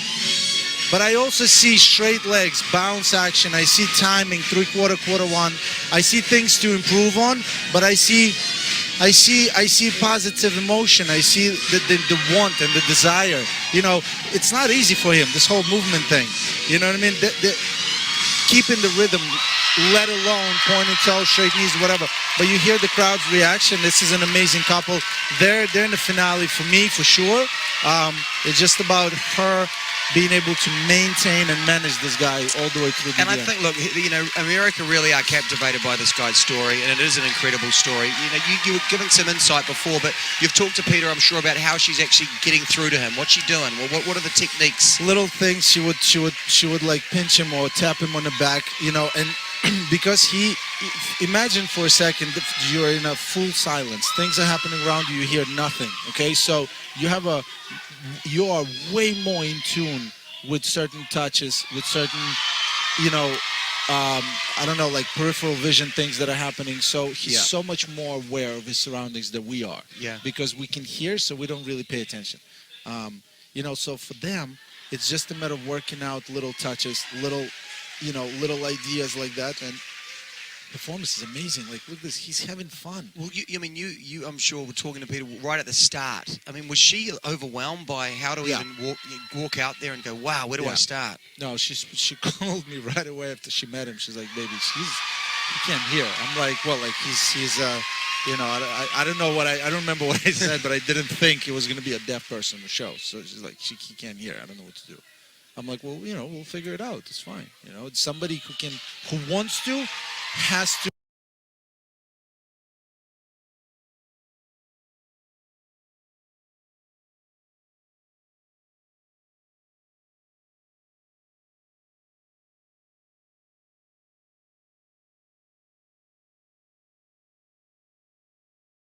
G: But I also see straight legs, bounce action. I see timing, 3/4, quarter one. I see things to improve on, but I see positive emotion. I see the want and the desire. It's not easy for him, this whole movement thing. You know what I mean? Keeping the rhythm, let alone pointing toes, straight knees, whatever. But you hear the crowd's reaction. This is an amazing couple. They're in the finale for me, for sure. It's just about her being able to maintain and manage this guy all the way through the
A: And I
G: end.
A: think, look, you know, America really are captivated by this guy's story, and it is an incredible story. You know, you were giving some insight before, but you've talked to Peter, I'm sure, about how she's actually getting through to him. What's she doing? Well, what are the techniques?
G: Little things, she would like pinch him or tap him on the back, you know, and because imagine for a second if you're in a full silence, things are happening around you, you hear nothing. Okay, so you are way more in tune with certain touches, with certain, you know, I don't know, like peripheral vision things that are happening. So he's so much more aware of his surroundings than we are.
A: Yeah.
G: Because we can hear, so we don't really pay attention. You know, so for them, it's just a matter of working out little touches, little ideas like that, and performance is amazing. Like, look at this, he's having fun.
A: Well, you I'm sure were talking to Peter right at the start. I mean, was she overwhelmed by how to even walk out there and go, wow, where do I start?
G: No, she called me right away after she met him. She's like, baby, he can't hear. I'm like, well, like he's you know, I don't know I don't remember what I said, but I didn't think it was going to be a deaf person on the show. So she's like, he can't hear. I don't know what to do. I'm like, well, you know, we'll figure it out. It's fine. You know, it's somebody who wants to, has to.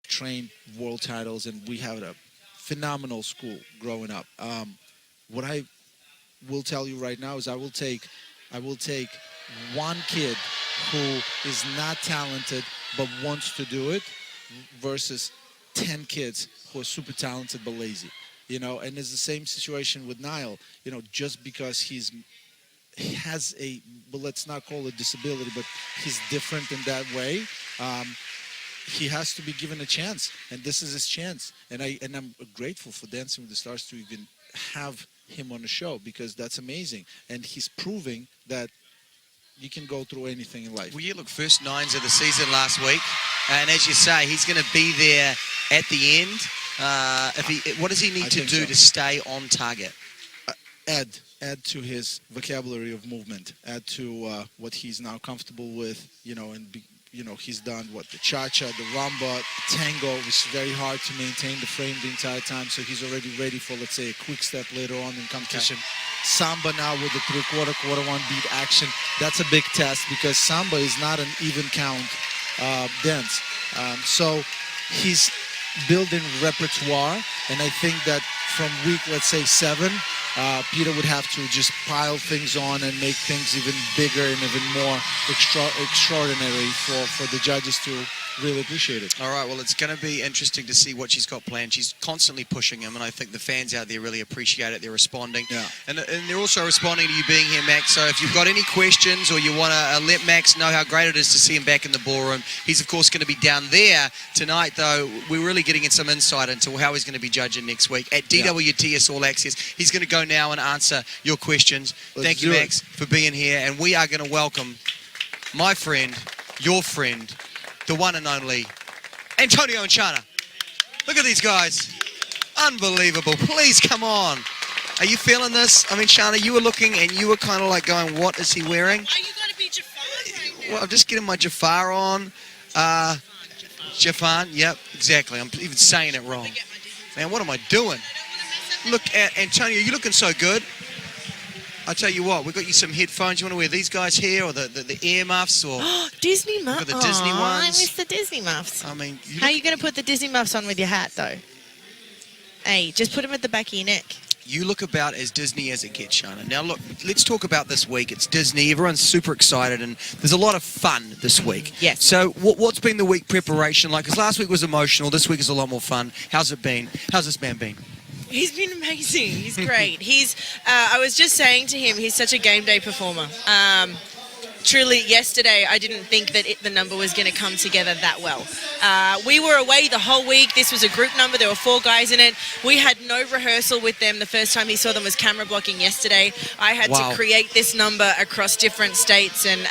G: Train world titles, and we have a phenomenal school growing up. What I will tell you right now is I will take one kid who is not talented but wants to do it versus 10 kids who are super talented but lazy. You know, and it's the same situation with Niall. You know, just because he has a, well, let's not call it disability, but he's different in that way. He has to be given a chance, and this is his chance. And I'm grateful for Dancing with the Stars to even have him on the show, because that's amazing. And he's proving that you can go through anything in life.
A: Well, you look, first nines of the season last week, and as you say, he's going to be there at the end. What does he need to do to stay on target?
G: Add to his vocabulary of movement. Add to what he's now comfortable with. You know, and he's done the cha-cha, the rumba, the tango, which is very hard to maintain the frame the entire time. So he's already ready for, let's say, a quick step later on in competition. Okay. Samba now with the three-quarter, quarter-one beat action. That's a big test because samba is not an even count dance. So he's building repertoire, and I think that from week, let's say, 7, Peter would have to just pile things on and make things even bigger and even more extraordinary for the judges to really appreciate it.
A: All right, well, it's going to be interesting to see what she's got planned. She's constantly pushing him, and I think the fans out there really appreciate it. They're responding.
G: Yeah.
A: And they're also responding to you being here, Max. So if you've got any questions or you want to let Max know how great it is to see him back in the ballroom, he's, of course, going to be down there tonight, though. We're really getting in some insight into how he's going to be judging next week at DWTS All Access. He's going to go now and answer your questions. Thank you, Max, for being here. And we are going to welcome my friend, your friend, the one and only Antonio and Shana. Look at these guys. Unbelievable. Please come on. Are you feeling this? I mean, Shana, you were looking and you were kind of like going, what is he wearing?
K: Are you going to be Jafar right now?
A: Well, I'm just getting my Jafar on. Jafar, yep, exactly. I'm even saying it wrong. Man, what am I doing? Look at Antonio, you're looking so good. I tell you what, we've got you some headphones. You want to wear these guys here or the ear muffs or
K: Disney muffs?
A: the Disney ones?
K: I miss the Disney muffs.
A: I mean,
K: how are you going to put the Disney muffs on with your hat, though? Hey, just put them at the back of your neck.
A: You look about as Disney as it gets, Shana. Now, look, let's talk about this week. It's Disney. Everyone's super excited, and there's a lot of fun this week.
K: Yes.
A: So what's been the week preparation like? Because last week was emotional. This week is a lot more fun. How's it been? How's this man been?
K: He's been amazing. He's great. I was just saying to him, he's such a game day performer. Truly, yesterday, I didn't think that the number was going to come together that well. We were away the whole week. This was a group number. There were 4 guys in it. We had no rehearsal with them. The first time he saw them was camera blocking yesterday. I had to create this number across different states, and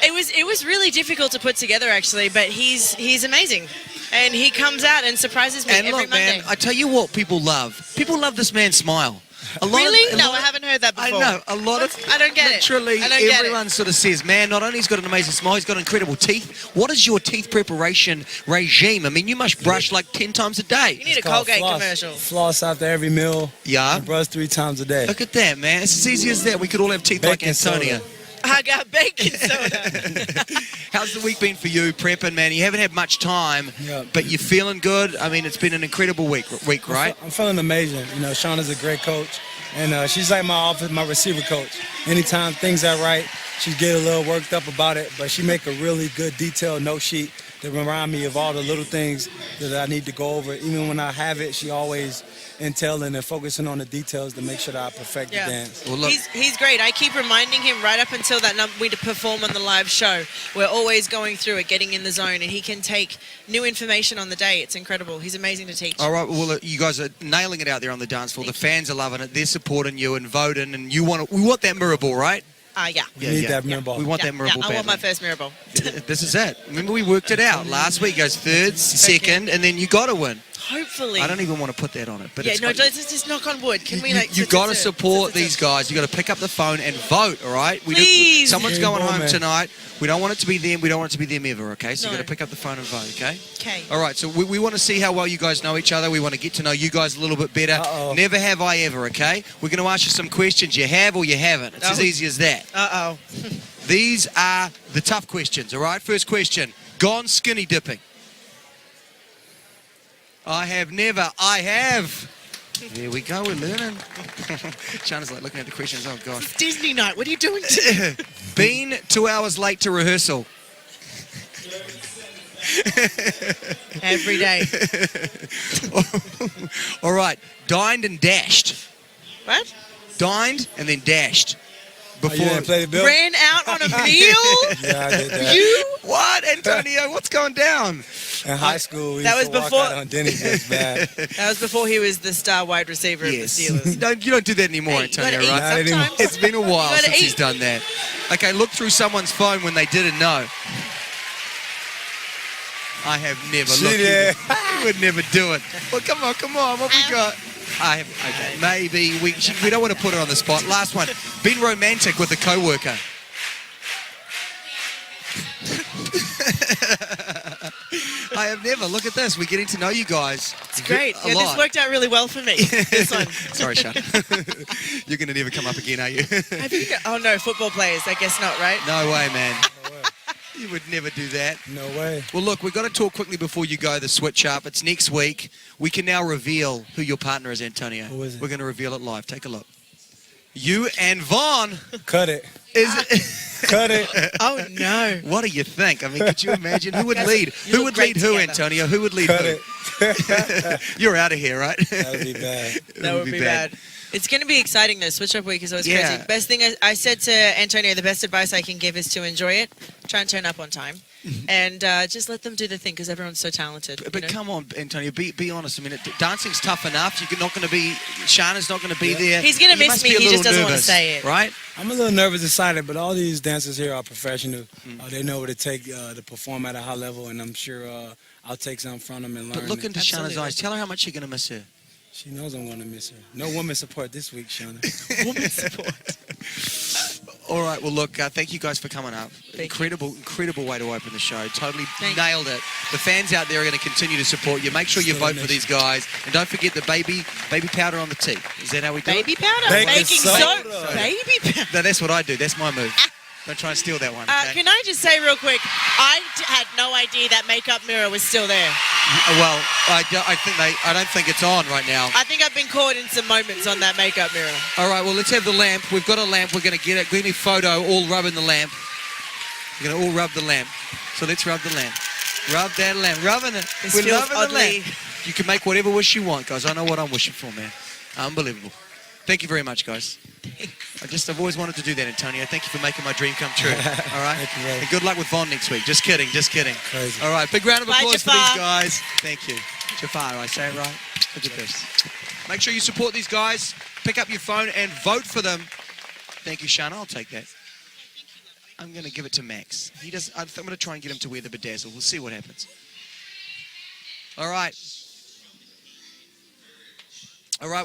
K: it was really difficult to put together, actually, but he's amazing. And he comes out and surprises me every Monday.
A: Man, I tell you what people love. People love this man's smile.
K: Really? No, I haven't heard that before.
A: I know, a lot of...
K: I don't get it.
A: Literally,
K: I don't get
A: everyone sort of says, man, not only he's got an amazing smile, he's got incredible teeth. What is your teeth preparation regime? I mean, you must brush like 10 times a day.
K: You need a Colgate commercial.
L: Floss after every meal.
A: Yeah.
L: And brush 3 times a day.
A: Look at that, man. It's as easy as that. We could all have teeth like Antonia.
L: Soda.
K: I got baking soda.
A: How's the week been for you, prepping, man? You haven't had much time,
L: Yeah.
A: but you're feeling good. I mean, it's been an incredible week, right?
L: I'm feeling amazing. You know, Shauna's a great coach, and she's like my receiver coach. Anytime things are right, she get a little worked up about it, but she make a really good detailed note sheet that remind me of all the little things that I need to go over. Even when I have it, she always intailing and focusing on the details to make sure that I perfect the dance.
A: Well, look,
K: He's great. I keep reminding him right up until that we perform on the live show. We're always going through it, getting in the zone, and he can take new information on the day. It's incredible. He's amazing to teach.
A: all right, well, you guys are nailing it out there on the dance floor. The fans are loving it. They're supporting you and voting, and we want that mirror ball, right?
K: Yeah.
L: We need that mirror ball.
A: We want that mirror ball
K: I want my
A: badly.
K: first mirror ball.
A: This is it. Remember, we worked it out. Last week goes third, second, and then you got to win.
K: Hopefully.
A: I don't even want to put that on it, but
K: Yeah,
A: it's
K: no,
A: got-
K: let's just knock on wood. Can we like?
A: you got to support these guys. You got to pick up the phone and vote. All right.
K: Please.
A: Someone's
L: Game
A: going
L: ball,
A: home
L: man.
A: tonight. We don't want it to be them. We don't want it to be them ever. Okay. So you
K: No.
A: got to pick up the phone and vote. Okay.
K: Okay.
A: All right. So we want to see how well you guys know each other. We want to get to know you guys a little bit better.
L: Uh-oh.
A: Never have I ever. Okay. We're going to ask you some questions. You have or you haven't. It's as
K: Oh.
A: easy as that.
K: Uh-oh.
A: These are the tough questions. All right. First question. Gone skinny dipping. I have never. I have. There we go. We're learning. Shana's like looking at the questions. Oh, God.
K: Disney night. What are you doing?
A: Been 2 hours late to rehearsal.
K: Every day.
A: All right. Dined and dashed.
K: What?
A: Dined and then dashed.
L: Oh, you didn't play the bill?
K: Ran out on a meal?
L: Yeah, I did that.
K: You?
A: What, Antonio? What's going down?
L: In high school, we
K: That
L: used
K: was
L: to walk
K: before-
L: out on Denny's. It was bad.
K: That was before he was the star wide receiver
A: Yes.
K: of the Steelers.
A: You don't do that anymore,
K: Hey, you gotta
A: Antonio,
K: eat
A: right?
L: Not anymore.
K: sometimes.
A: It's been a while
K: You gotta
A: since he's
K: eat.
A: done that. Okay, look through someone's phone when they didn't know. I have never
L: She
A: looked.
L: did.
A: You would never do it. Well, come on. What we got? I have. Okay, maybe we don't want to put her on the spot. Last one. Been romantic with a coworker. I have never. Look at this. We're getting to know you guys.
K: It's great.
A: A
K: Yeah,
A: lot.
K: this worked out really well for me. This one.
A: Sorry, Sean. You're going to never come up again, are you?
K: Have you got, oh no, football players. I guess not, right?
A: No way, man. You would never do that.
L: No way.
A: Well, look, we've got to talk quickly before you go, the switch up. It's next week. We can now reveal who your partner is, Antonio.
L: Who is it?
A: We're going to reveal it live. Take a look. You and Vaughn.
L: Cut it.
A: Is
L: Cut it.
K: Oh no.
A: What do you think? I mean, could you imagine? Who would
K: Guys,
A: lead?
K: you
A: Who
K: look
A: would
K: great
A: lead who,
K: together.
A: Antonio? Who would lead
L: Cut
A: who?
L: it.
A: You're out of here, right?
L: That would be bad.
K: That would be bad. It's going to be exciting though. Switch up week is always
A: Yeah.
K: crazy. Best thing I said to Antonio, the best advice I can give is to enjoy it. Try and turn up on time, and just let them do the thing because everyone's so talented.
A: But come on, Antonio, be honest. I mean, dancing's tough enough. You're not going to be. Shana's not going to be there.
K: He's gonna
A: You
K: miss
A: must
K: me,
A: be a
K: he just
A: little
K: doesn't wanna
A: nervous,
K: say it.
A: right?
L: I'm a little nervous, excited, but all these dancers here are professional. They know what it takes to perform at a high level, and I'm sure I'll take some from them and learn.
A: But look into Shana's
K: Absolutely.
A: eyes. Tell her how much you're going to miss her.
L: She knows I'm going to miss her. No woman support this week, Shauna.
K: Woman support.
A: All right. Well, look. Thank you guys for coming up.
K: Thank
A: Incredible way to open the show. Totally
K: Thank
A: nailed it. The fans out there are going to continue to support you. Make sure you
L: Still
A: vote for
L: nation.
A: these guys, and don't forget the baby powder on the tea. Is that how we do
K: Baby
A: it?
K: powder,
L: Baking
K: baking
L: soda.
K: soda, baby powder.
A: No, that's what I do. That's my move. Don't try and steal that one. Okay?
K: Can I just say real quick? I had no idea that makeup mirror was still there.
A: Well, I don't think it's on right now.
K: I think I've been caught in some moments on that makeup mirror.
A: All right, well, let's have the lamp. We've got a lamp. We're going to get it. Give me a photo, all rubbing the lamp. We're going to all rub the lamp. So let's rub the lamp. Rub that lamp. Rubbing it.
K: This
A: We're
K: feels
A: loving
K: oddly-
A: the lamp. You can make whatever wish you want, guys. I know what I'm wishing for, man. Unbelievable. Thank you very much, guys. I've always wanted to do that, Antonio. Thank you for making my dream come true. All right?
L: Thank you, man.
A: And good luck with Vaughn next week. Just kidding.
L: Crazy.
A: All right, big round of
K: Bye,
A: applause for
K: Jafar.
A: these guys. Thank you. Jafar, I say it right? Look at this. Make sure you support these guys. Pick up your phone and vote for them. Thank you, Shana. I'll take that. I'm going to give it to Max. I'm going to try and get him to wear the bedazzle. We'll see what happens. All right. All right.